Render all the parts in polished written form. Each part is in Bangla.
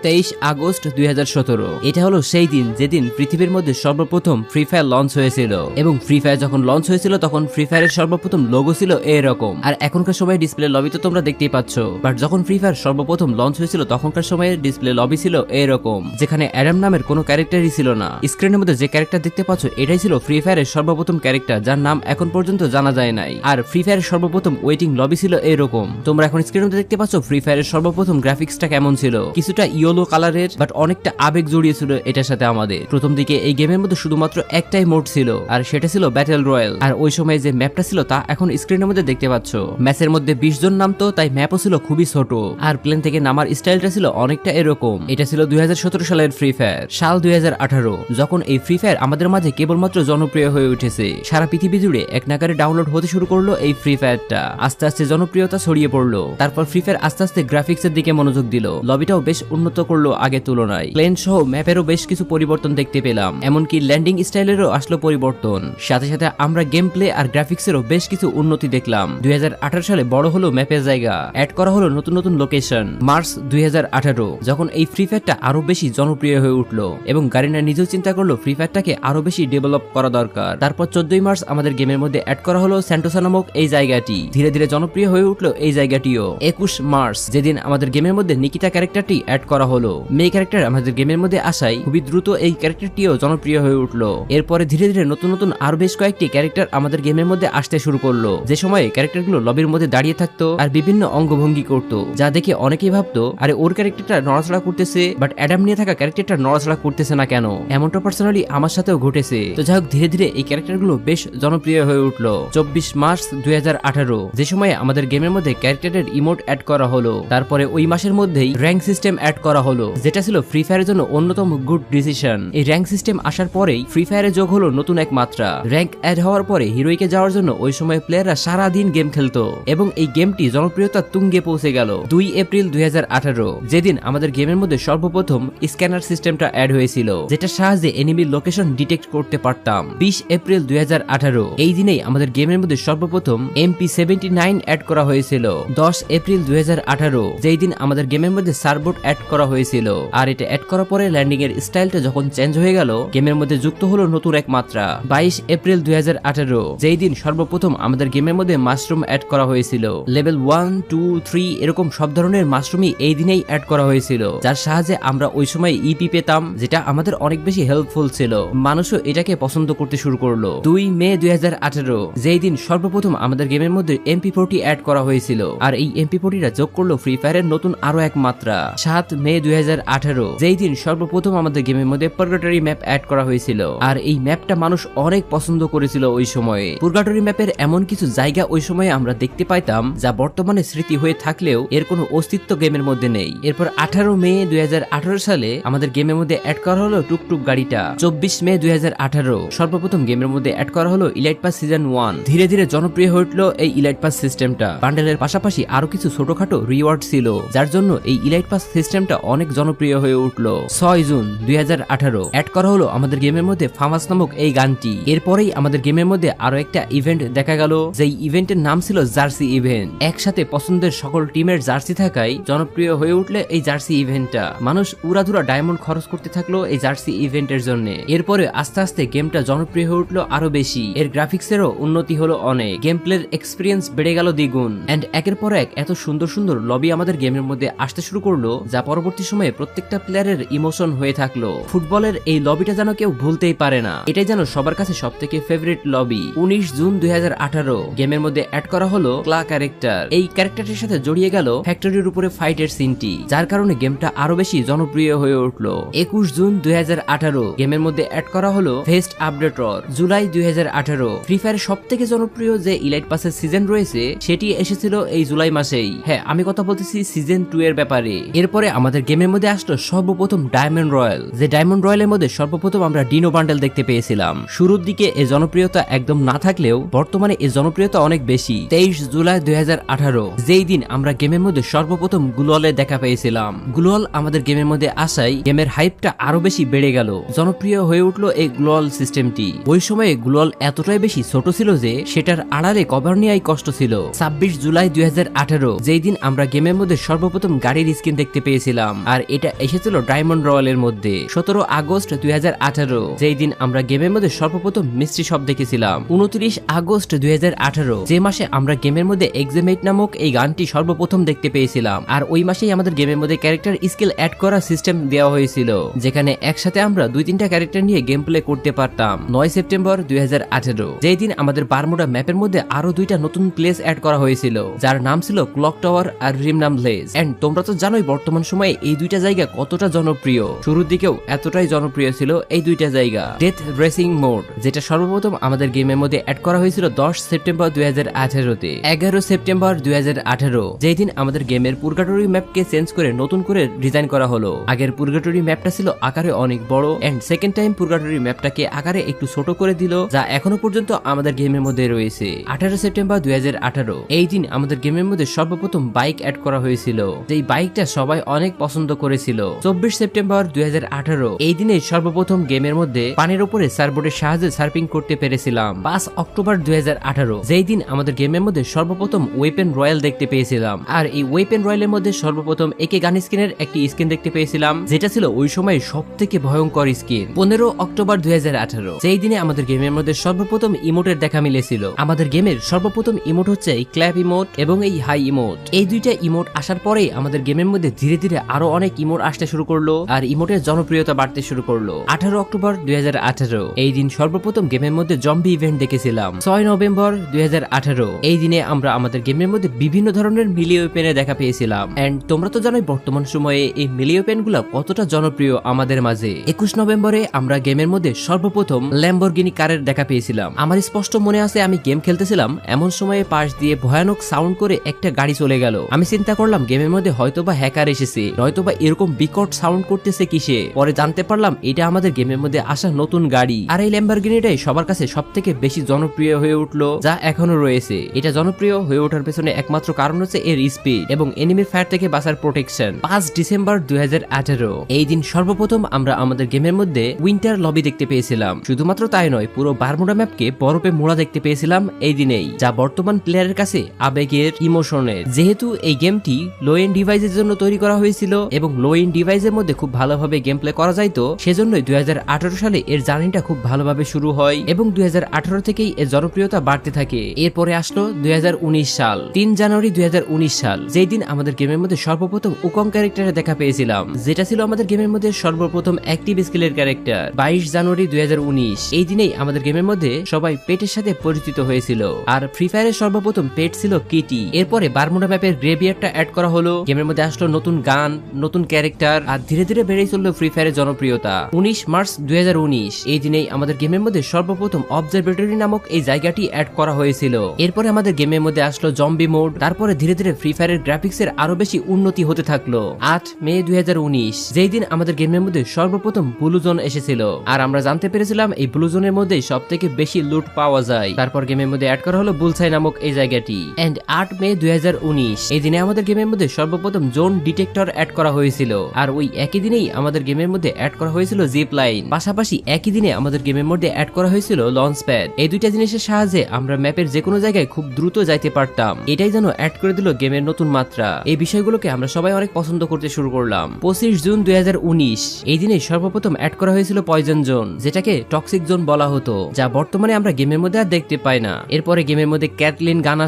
23 আগস্ট 2017। এটা হলো সেই দিন যেদিন পৃথিবীর মধ্যে সর্বপ্রথম ফ্রি ফায়ার লঞ্চ হয়েছিল, এবং ফ্রি ফায়ার যখন লঞ্চ হয়েছিল তখন ফ্রি ফায়ারের সর্বপ্রথম লোগো ছিল এরকম। আর এখনকার সময় ডিসপ্লে লবি তো তোমরা দেখতেই পাচ্ছ, বাট যখন ফ্রি ফায়ার সর্বপ্রথম লঞ্চ হয়েছিল তখনকার সময়ে ডিসপ্লে লবি ছিল এরকম, যেখানে অ্যাডাম নামের কোনো ক্যারেক্টারই ছিল না। স্ক্রিনের মধ্যে যে ক্যারেক্টার দেখতে পাচ্ছ এটাই ছিল ফ্রি ফায়ারের সর্বপ্রথম ক্যারেক্টার, যার নাম এখন পর্যন্ত জানা যায় নাই। আর ফ্রি ফায়ারের সর্বপ্রথম ওয়েটিং লবি ছিল এরকম। তোমরা এখন স্ক্রিনের মধ্যে দেখতে পাচ্ছ ফ্রি ফায়ারের সর্বপ্রথম গ্রাফিক্সটা কেমন ছিল, কিছুটা ইয়েলো কালারের, বাট অনেকটা আবেগ জড়িয়েছিল এটার সাথে আমাদের। প্রথম দিকে এই গেমের মধ্যে শুধুমাত্র একটাই মোড ছিল, আর সেটা ছিল ব্যাটেল রয়্যাল। আর ওই সময় যে ম্যাপটা ছিল তা এখন স্ক্রিনের মধ্যে দেখতে পাচ্ছ। ম্যাচের মধ্যে 20 জন নামতো, তাই ম্যাপও ছিল খুবই ছোট, আর প্লেন থেকে নামার স্টাইলটা ছিল অনেকটা এরকম। এটা ছিল 2017 সালের ফ্রি ফায়ার। সাল 2018 যখন এই ফ্রি ফায়ার আমাদের মাঝে কেবলমাত্র জনপ্রিয় হয়ে উঠেছে, সারা পৃথিবী জুড়ে এক নাগারে ডাউনলোড হতে শুরু করলো এই ফ্রি ফায়ারটা। আস্তে আস্তে জনপ্রিয়তা ছড়িয়ে পড়লো। তারপর ফ্রি ফায়ার আস্তে আস্তে গ্রাফিক্সের দিকে মনোযোগ দিল, লবিটাও বেশ উন্নত করলো আগের তুলনায়। প্লেন সহ ম্যাপেরও বেশ কিছু পরিবর্তন দেখতে পেলাম, এমনকি ল্যান্ডিং স্টাইলেরও আসলো পরিবর্তন। সাথে সাথে আমরা গেম প্লে আর গ্রাফিক্সেরও বেশ কিছু উন্নতি দেখলাম। 2018 সালে বড় হলো ম্যাপের জায়গা, অ্যাড করা হলো নতুন নতুন লোকেশন। মার্চ 2018 যখন এই ফ্রি ফায়ারটা আরো বেশি জনপ্রিয় হয়ে উঠলো, এবং গারিনা নিজেও চিন্তা করলো ফ্রি ফায়ারটাকে আরো বেশি ডেভেলপ করা দরকার। তারপর 14 মার্চ আমাদের গেমের মধ্যে অ্যাড করা হলো স্যান্টোসা নামক এই জায়গাটি। ধীরে ধীরে জনপ্রিয় হয়ে উঠলো এই জায়গাটিও। 21 মার্চ যেদিন আমাদের গেমের মধ্যে নিকিতা ক্যারেক্টারটি অ্যাড করা হলো। মেয়ে ক্যারেক্টার আমাদের গেমের মধ্যে আসায় খুবই দ্রুত এই ক্যারেক্টারটিও জনপ্রিয় হয়ে উঠলো। এরপরে ধীরে ধীরে নতুন নতুন আরো বেশ কয়েকটি ক্যারেক্টার আমাদের গেমের মধ্যে আসতে শুরু করলো, যে সময়ে ক্যারেক্টারগুলো লবির মধ্যে দাঁড়িয়ে থাকতো আর বিভিন্ন অঙ্গভঙ্গি করতো, যা দেখে অনেকেই ভাবতো আরে ওর ক্যারেক্টারটা নড়াচড়া করতেছে, বাট অ্যাডাম নিয়ে থাকা ক্যারেক্টারটা নড়াচড়া করতেছে না কেন। এমনটা পার্সোনালি আমার সাথেও ঘটেছে। তো যাই হোক, ধীরে ধীরে এই ক্যারেক্টারগুলো বেশ জনপ্রিয় হয়ে উঠলো। 24 মার্চ 2018 যে সময়ে আমাদের গেমের মধ্যে ক্যারেক্টারের ইমোট অ্যাড করা হলো। তারপরে ওই মাসের মধ্যেই র্যাঙ্ক সিস্টেম অ্যাড করা হলো, যেটা ছিল ফ্রি ফায়ারের জন্য অন্যতম গুড ডিসিশন। এই র্যাঙ্ক সিস্টেম আসার পরেই ফ্রি ফায়ারে যোগ হলো নতুন এক মাত্রা। র্যাঙ্ক অ্যাড হওয়ার পরে হিরোইকে যাওয়ার জন্য ওই সময় প্লেয়াররা সারা দিন গেম খেলতো, এবং এই গেমটি জনপ্রিয়তা তুঙ্গে পৌঁছে গেল 2 এপ্রিল 2018 যেদিন আমাদের গেমের মধ্যে সর্বপ্রথম স্ক্যানার সিস্টেমটা অ্যাড হয়েছিল, যেটা সাহায্যে এনিমির লোকেশন ডিটেক্ট করতে পারতাম। 20 এপ্রিল 2018 এই দিনেই আমাদের গেমের মধ্যে সর্বপ্রথম MP79 অ্যাড করা হয়েছিল। 10 এপ্রিল 2018 যেই দিন আমাদের গেমের মধ্যে সার্বোট অ্যাড করা হয়েছিল, আর এটা অ্যাড করার পরে ল্যান্ডিং এর স্টাইলটা যখন চেঞ্জ হয়ে গেল, গেমের মধ্যে যুক্ত হলো নতুন এক মাত্রা। 22 এপ্রিল 2018 যেই দিন সর্বপ্রথম আমাদের গেমের মধ্যে মাশরুম অ্যাড করা হয়েছিল। লেভেল 1, 2, 3 এরকম সব ধরনের মাশরুমই এই দিনেই অ্যাড করা হয়েছিল, যার সাহায্যে আমরা ওই সময় ইপি পেতাম, যেটা আমাদের অনেক বেশি হেল্পফুল ছিল। মানুষও এটাকে পছন্দ করতে শুরু করলো। 2 মে 2018 যেই দিন সর্বপ্রথম আমাদের গেমের মধ্যে MP40 অ্যাড করা হয়েছিল, আর এই MP40টা যোগ করলো ফ্রি ফায়ারের নতুন আরো এক মাত্রা। 7 মে 2018 যেই দিন সর্বপ্রথম আমাদের গেমের মধ্যে পার্গাটরি ম্যাপ অ্যাড করা হয়েছিল, আর এই ম্যাপটা মানুষ অনেক পছন্দ করেছিল ওই সময়ে। পার্গাটরি ম্যাপের এমন কিছু জায়গা ওই সময়ে আমরা দেখতে পাইতাম যা বর্তমানে স্মৃতি হয়ে থাকলেও এর কোনো অস্তিত্ব গেমের মধ্যে নেই। এরপর 18 মে 2018 সালে আমাদের গেমের মধ্যে অ্যাড করা হলো টুকটুক গাড়িটা। 24 মে 2018 সর্বপ্রথম গেমের মধ্যে অ্যাড করা হলো ইলাইট পাস সিজন 1। ধীরে ধীরে জনপ্রিয় হয়ে উঠলো এই ইলাইট পাস সিস্টেমটা। বান্ডেলের পাশাপাশি আরো কিছু ছোটখাটো রিওয়ার্ড ছিল, যার জন্য এই ইলাইট পাস সিস্টেমটা অনেক জনপ্রিয় হয়ে উঠলো। 6 জুন 2018 অ্যাড করা হলো আমাদের গেমের মধ্যে ফামাস নামক এই গানটি। এরপরেই আমাদের গেমের মধ্যে আরো একটা ইভেন্ট দেখা গেল, যেই ইভেন্টের নাম ছিল জার্সি ইভেন্ট। একসাথে পছন্দের সকল টিমের জার্সি থাকায় জনপ্রিয় হয়ে উঠলে এই জার্সি ইভেন্টটা। মানুষ উড়াধুরা ডায়মন্ড খরচ করতে থাকলো এই জার্সি ইভেন্টের জন্য। এরপরে আস্তে আস্তে গেমটা জনপ্রিয় হয়ে উঠলো আরো বেশি। এর গ্রাফিক্সেরও উন্নতি হলো অনেক, গেম প্লের এক্সপিরিয়েন্স বেড়ে গেল দ্বিগুণ, এন্ড একের পর এক এত সুন্দর সুন্দর লবি আমাদের গেমের মধ্যে আসতে শুরু করলো, যা পরবর্তী সময়ে প্রত্যেকটা প্লেয়ারের ইমোশন হয়ে থাকলো। ফুটবলের এই লবিটা যেন কেউ ভুলতেই পারে না, এটাই যেন সবার কাছে সব থেকে ফেভারিট লবি। 19 জুন 2018 গেমের মধ্যে অ্যাড করা হলো ক্লা ক্যারেক্টার। এই ক্যারেক্টারটির সাথে জড়িয়ে গেল ফ্যাক্টরির উপরে ফাইটের সিনটি, যার কারণে গেমটা আরো বেশি জনপ্রিয় হয়ে উঠলো। 21 জুন 2018 গেমের মধ্যে অ্যাড করা হলো ফেস্ট আপডেটর। জুলাই 2018 ফ্রি ফায়ারের সব থেকে জনপ্রিয় যে ইলাইট পাসের সিজন রয়েছে সেটি এসেছিল এই জুলাই মাসেই। হ্যাঁ, আমি কথা বলতেছি সিজন 2 এর ব্যাপারে। এরপরে আমাদের গেমের মধ্যে আসলো সর্বপ্রথম ডায়মন্ড রয়্যাল, যে ডায়মন্ড রয়্যালের মধ্যে সর্বপ্রথম আমরা ডিনো বান্ডেল দেখতে পেয়েছিলাম। শুরুর দিকে এই জনপ্রিয়তা একদম না থাকলেও বর্তমানে এই জনপ্রিয়তা অনেক বেশি। 23 জুলাই 2018 যেই দিন আমরা গেমের মধ্যে সর্বপ্রথম গ্লোয়ালের দেখা পেয়েছিলাম। গ্লোয়াল আমাদের গেমের মধ্যে আসায় গেমের হাইপটা আরো বেশি বেড়ে গেল, জনপ্রিয় হয়ে উঠলো এই গ্লোয়াল সিস্টেমটি। ওই সময়ে গ্লোয়াল এতটাই বেশি ছোট ছিল যে সেটার আড়ালে কভার নেওয়াই কষ্ট ছিল। 26 জুলাই 2018 যেই দিন আমরা গেমের মধ্যে সর্বপ্রথম গাড়ির স্কিন দেখতে পেয়েছিলাম। পেয়েছিলাম, আর এটা এসেছিল ডায়মন্ড রয়্যালের মধ্যে। 17 আগস্ট 2018 যেই দিন আমরা গেমের মধ্যে সর্বপ্রথম মিস্ট্রি শপ দেখেছিলাম। 29 আগস্ট 2018 যে মাসে আমরা গেমের মধ্যে এক্সামেট নামক এই গানটি সর্বপ্রথম দেখতে পেয়েছিলাম, আর ওই মাসেই আমাদের গেমের মধ্যে ক্যারেক্টার স্কিল অ্যাড করার সিস্টেম দেওয়া হয়েছিল, যেখানে একসাথে আমরা 2-3টা ক্যারেক্টার নিয়ে গেম প্লে করতে পারতাম। 9 সেপ্টেম্বর 2018 যেই দিন আমাদের বারমুডা ম্যাপের মধ্যে আরো 2টা নতুন প্লেস অ্যাড করা হয়েছিল, যার নাম ছিল ক্লক টাওয়ার আর রিমনাম প্লেস। এন্ড তোমরা তো জানোই বর্তমান সময়ে এই 2টা জায়গা কতটা জনপ্রিয়। শুরুর দিকেও এতটাই জনপ্রিয় ছিল এই 2টা জায়গা। ডেথ রেসিং মোড যেটা সর্বপ্রথম আমাদের গেমের মধ্যে অ্যাড করা হয়েছিল 10 সেপ্টেম্বর 2018 তে। 11 সেপ্টেম্বর 2018 যেই দিন আমাদের গেমের পুরগাটরি ম্যাপকে চেঞ্জ করে নতুন করে ডিজাইন করা হলো। আগের পুরগাটরি ম্যাপটা ছিল আকারে অনেক বড়, এন্ড সেকেন্ড টাইম পুরগাটরি ম্যাপটাকে আকারে একটু ছোট করে দিল, যা এখনো পর্যন্ত আমাদের গেমের মধ্যে রয়েছে। 18 সেপ্টেম্বর 2018 এই দিন আমাদের গেমের মধ্যে সর্বপ্রথম বাইক অ্যাড করা হয়েছিল, যেই বাইকটা সবাই অনেক পছন্দ করেছিল। 24 সেপ্টেম্বর 2018 এই দিনে সর্বপ্রথম গেমের মধ্যে পানির উপরে সার্ফবোর্ডের সাহায্যে সার্ফিং করতে পেরেছিলাম। 5 অক্টোবর 2018 যেই দিন আমাদের গেমের মধ্যে সর্বপ্রথম ওয়েপেন রয়্যাল দেখতে পেয়েছিলাম, আর এই ওয়েপেন রয়্যালের মধ্যে সর্বপ্রথম একে গান স্কিনের একটি স্কিন দেখতে পেয়েছিলাম, যেটা ছিল ওই সময় সব থেকে ভয়ঙ্কর স্কিন। 15 অক্টোবর 2018 যেই দিনে আমাদের গেমের মধ্যে সর্বপ্রথম ইমোটের দেখা মিলেছিল। আমাদের গেমের সর্বপ্রথম ইমোট হচ্ছে এই ক্ল্যাপ ইমোট এবং এই হাই ইমোট। এই 2টা ইমোট আসার পরেই আমাদের গেমের মধ্যে ধীরে ধীরে আরো অনেক ইমোট আসতে শুরু করলো, আর ইমোটের জনপ্রিয়তা বাড়তে শুরু করলো। 18 অক্টোবর 2018 এই দিন সর্বপ্রথম গেমের মধ্যে জম্বি ইভেন্ট দেখেছিলাম। 6 নভেম্বর 2018 এই দিনে আমরা আমাদের গেমের মধ্যে বিভিন্ন ধরনের মিলি ওয়েপেনের দেখা পেয়েছিলাম। এন্ড তোমরা তো জানোই বর্তমান সময়ে এই মিলি ওয়েপেন গুলা কতটা জনপ্রিয় আমাদের মাঝে। 21 নভেম্বরে আমরা গেমের মধ্যে সর্বপ্রথম ল্যাম্বরগিনি কারের দেখা পেয়েছিলাম। আমার স্পষ্ট মনে আছে আমি গেম খেলতেছিলাম, এমন সময়ে পাশ দিয়ে ভয়ানক সাউন্ড করে একটা গাড়ি চলে গেল। আমি চিন্তা করলাম গেমের মধ্যে হয়তোবা হ্যাকার এসেছে, নয়তোবা এরকম বিকট সাউন্ড করতেছে কিসে। পরে জানতে পারলাম এটা আমাদের গেমের মধ্যে আসা নতুন গাড়ি, আর এই ল্যাম্বরগিনিটাই সবার কাছে সব থেকে বেশি জনপ্রিয় হয়ে উঠলো, যা এখনো রয়েছে। এটা জনপ্রিয় হয়ে ওঠার পেছনে একমাত্র কারণ হচ্ছে এর স্পিড এবং এনিমির ফায়ার থেকে বাঁচার প্রোটেকশন। 5 ডিসেম্বর 2018 এই দিন সর্বপ্রথম আমরা আমাদের গেমের মধ্যে উইন্টার লবি দেখতে পেয়েছিলাম। শুধুমাত্র তাই নয়, পুরো বারমুডা ম্যাপকে বরফে মোড়া দেখতে পেয়েছিলাম এই দিনেই, যা বর্তমান প্লেয়ারের কাছে আবেগের, ইমোশনের। যেহেতু এই গেমটি লো এন্ড ডিভাইসের জন্য তৈরি করা হয়েছিল এবং লো এন্ড ডিভাইসের মধ্যে খুব ভালোভাবে গেম প্লে করা যাইতো, সেজন্যই 2018 সালে এর জার্নিটা খুব ভালোভাবে শুরু হয় এবং 2018 থেকেই এর জনপ্রিয়তা বাড়তে থাকে। এরপরে আসলো 2019 সাল। 3 জানুয়ারি 2019 সাল যেই দিন আমাদের গেমের মধ্যে সর্বপ্রথম উকং ক্যারেক্টারে দেখা পেয়েছিলাম, যেটা ছিল আমাদের গেমের মধ্যে সর্বপ্রথম অ্যাক্টিভ স্কিলের ক্যারেক্টার। 22 জানুয়ারি 2019 এই দিনেই আমাদের গেমের মধ্যে সবাই পেটের সাথে পরিচিত হয়েছিল, আর ফ্রি ফায়ারের সর্বপ্রথম পেট ছিল কিটি। এরপরে বারমুডা ম্যাপের গ্রেভিয়ারটা অ্যাড করা হলো, গেমের মধ্যে আসলো নতুন গান, নতুন ক্যারেক্টার, আর ধীরে ধীরে বেড়েই চললো ফ্রি ফায়ারের জনপ্রিয়তা। 19 মার্চ 2019 এই দিনেই আমাদের গেমের মধ্যে সর্বপ্রথম অবজারভেটরি নামক এই জায়গাটি অ্যাড করা হয়েছিল। এরপরে আমাদের গেমের মধ্যে আসলো জম্বি মোড, তারপরে ধীরে ধীরে ফ্রি ফায়ারের গ্রাফিক্সের আরো বেশি উন্নতি হতে থাকলো। 8 মে 2019 যেই দিন আমাদের গেমের মধ্যে সর্বপ্রথম ব্লু জোন এসেছিল, আর আমরা জানতে পেরেছিলাম এই ব্লু জোনের মধ্যে সব থেকে বেশি লুট পাওয়া যায়। তারপর গেমের মধ্যে অ্যাড করা হলো বুলসাই নামক এই জায়গাটি। এন্ড 8 মে 2019 এই দিনে আমাদের গেমের মধ্যে সর্বপ্রথম জোন ডিটেক্টর অ্যাড করা হয়েছিল, আর ওই একই দিনেই আমাদের গেমের মধ্যে অ্যাড করা হয়েছিল জিপ লাইন। পাশাপাশি একই দিনে আমাদের গেমের মধ্যে অ্যাড করা হয়েছিল লঞ্চ প্যাড। এই 2টা জিনিসের সাহায্যে আমরা ম্যাপের যে কোনো জায়গায় খুব দ্রুত যাইতে পারতাম। এটাই যেন অ্যাড করে দিল গেমের নতুন মাত্রা। এই বিষয়গুলোকে আমরা সবাই অনেক পছন্দ করতে শুরু করলাম। 25 জুন 2019 এই দিনে সর্বপ্রথম অ্যাড করা হয়েছিল পয়জন জোন, যেটাকে টক্সিক জোন বলা হতো, যা বর্তমানে আমরা গেমের মধ্যে আর দেখতে পাই না। এরপরে গেমের মধ্যে ক্যাটলিন গান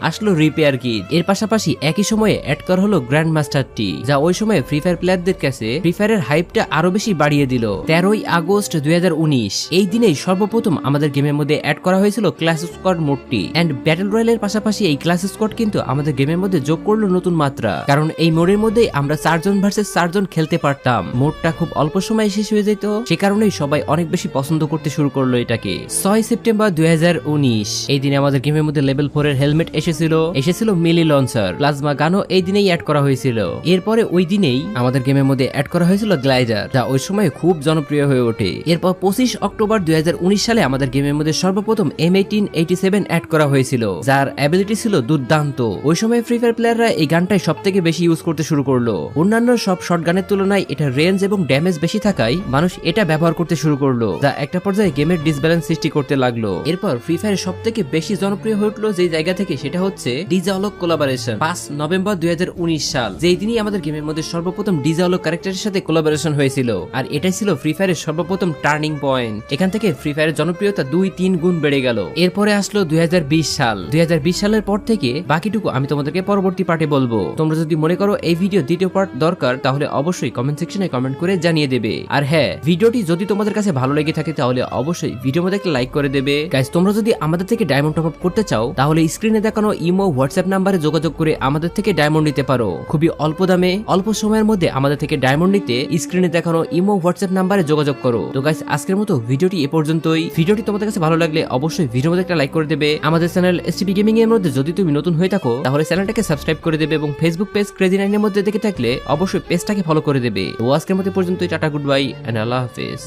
আসলো রিপেয়ার কিট। এর পাশাপাশি একই সময়ে অ্যাড করা হলো গ্র্যান্ড মাস্টারটি, যা ওই সময় ফ্রি ফায়ার প্লেয়ারদের কাছে ফ্রি ফায়ারের হাইপটা আরো বেশি বাড়িয়ে দিল। 13 আগস্ট 2019 এই দিনেই সর্বপ্রথম আমাদের গেমের মধ্যে অ্যাড করা হয়েছিল ক্লাস স্কোয়াড মোডটি। এন্ড ব্যাটল রয়্যালের পাশাপাশি এই ক্লাস স্কোয়াড কিন্তু আমাদের গেমের মধ্যে যোগ করলো নতুন মাত্রা, কারণ এই মোডের মধ্যে আমরা 4 জন ভার্সেস 4 জন খেলতে পারতাম। মোডটা খুব অল্প সময়ে শেষ হয়ে যেত, সে কারণেই সবাই অনেক বেশি পছন্দ করতে শুরু করলো এটাকে। 6 সেপ্টেম্বর 2019 এই দিনে আমাদের গেমের মধ্যে লেভেল 4 এর হেলমেট এসেছিল মিলি লঞ্চার, প্লাজমা গানও এই দিনেই অ্যাড করা হয়েছিল। এরপরে ওই দিনেই আমাদের গেমের মধ্যে অ্যাড করা হয়েছিল গ্লাইডার, যা ওই সময় খুব জনপ্রিয় হয়ে ওঠে। এরপর 25 অক্টোবর 2019 সালে আমাদের গেমের মধ্যে সর্বপ্রথম M1887 অ্যাড করা হয়েছিল, যার অ্যাবিলিটি ছিল দুর্দান্ত। ওই সময় ফ্রি ফায়ার প্লেয়াররা এই গানটাই সব থেকে বেশি ইউজ করতে শুরু করলো। অন্যান্য সব শর্ট গানের তুলনায় এটা রেঞ্জ এবং ড্যামেজ বেশি থাকায় মানুষ এটা ব্যবহার করতে শুরু করলো, যা একটা পর্যায়ে গেমের ডিসব্যালেন্স সৃষ্টি করতে লাগলো। এরপর ফ্রি ফায়ার সব থেকে বেশি জনপ্রিয় হয়ে উঠলো যে জায়গা থেকে, সেটা হচ্ছে ডিজে অলক কোলাবোরেশন। 5 নভেম্বর 2019 সাল যেই দিনই আমাদের গেমের ফায়ারের মধ্যে সর্বপ্রথম ডিজাওলো ক্যারেক্টারের সাথে কোলাবোরেশন হয়েছিল, আর এটাই ছিল ফ্রি ফায়ারের সর্বপ্রথম টার্নিং পয়েন্ট। এখান থেকে ফ্রি ফায়ারের জনপ্রিয়তা 2-3 গুণ বেড়ে গেল। এরপরে আসলো 2020 সাল। 2020 সালের পর থেকে বাকিটুকু আমি তোমাদেরকে পরবর্তী পার্টে বলবো। তোমরা যদি মনে করো এই ভিডিও দ্বিতীয় পার্ট দরকার, তাহলে অবশ্যই কমেন্ট সেকশনে কমেন্ট করে জানিয়ে দেবে। আর হ্যাঁ, ভিডিওটি যদি তোমাদের কাছে ভালো লেগে থাকে তাহলে অবশ্যই ভিডিওর মধ্যে একটা লাইক করে দেবে। গাইস, তোমরা যদি আমাদের থেকে ডায়মন্ড টপ আপ করতে চাও তাহলে স্ক্রিনে দেখানো ইমো হোয়াটসঅ্যাপ নাম্বারে যোগাযোগ করে আমাদের থেকে ডায়মন্ড নিতে পারো। খুবই অল্প দামে অল্প সময়ের মধ্যে আমাদের থেকে ডায়মন্ড নিতে স্ক্রিনে দেখানো ইমো হোয়াটসঅ্যাপ নাম্বারে যোগাযোগ করো। তো গাইস, আজকের মতো ভিডিওটি এ পর্যন্তই। ভিডিওটি তোমাদের কাছে ভালো লাগলে অবশ্যই ভিডিওর মধ্যে একটা লাইক করে দেবে। আমাদের চ্যানেল এসটিপি গেমিং এর মধ্যে যদি তুমি নতুন হয়ে থাকো তাহলে চ্যানেলটাকে সাবস্ক্রাইব করে দেবে এবং ফেসবুক পেজ ক্রেজি9 এর মধ্যে দেখে থাকলে অবশ্যই পেজটাকে ফলো করে দেবে। তো আজকের মতো পর্যন্তই। টাটা, গুড বাই এন্ড আল্লাহ হাফেজ।